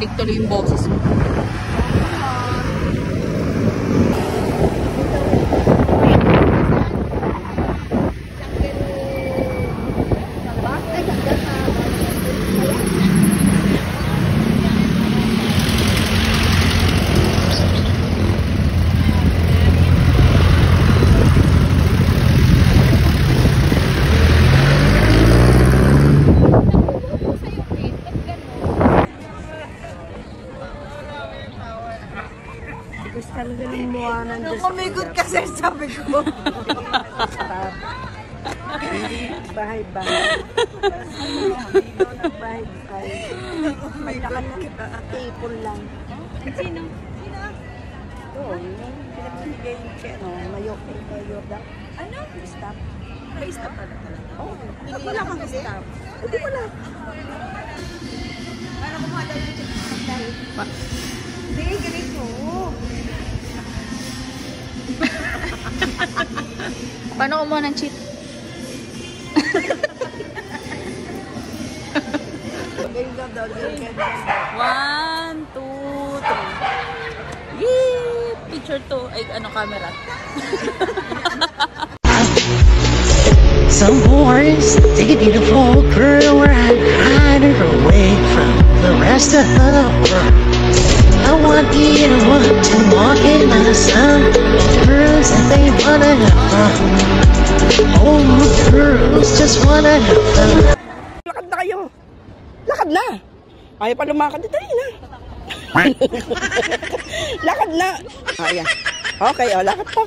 bumalik tuloy yung boses mo. Talaga ng muwanan. Kumikot ka sir, sabi ko. Bahay-bahay. Bahay-bahay. May nakatipon lang. Sino? Oo, yung pinagbigay ano, mayok kayo daw. Ano? Stop. May stop pala talaga. Oo. Wala kang stop. Hindi wala. Para kumadala yung check tayo. Hindi, ganito. Paano kumuha ng cheat? 1, 2, 3. Yee! Picture to. Ay, ano, camera. Some boys take a beautiful girl where I hide her away from the rest of the world. I want you to walk in the sun. Girls that they wanna have fun. Oh, girls just wanna have fun. Lakad na kayo. Lakad na. Ayaw pa lumakad dito na. Lakad na. Ayan. Okay, lakad pa.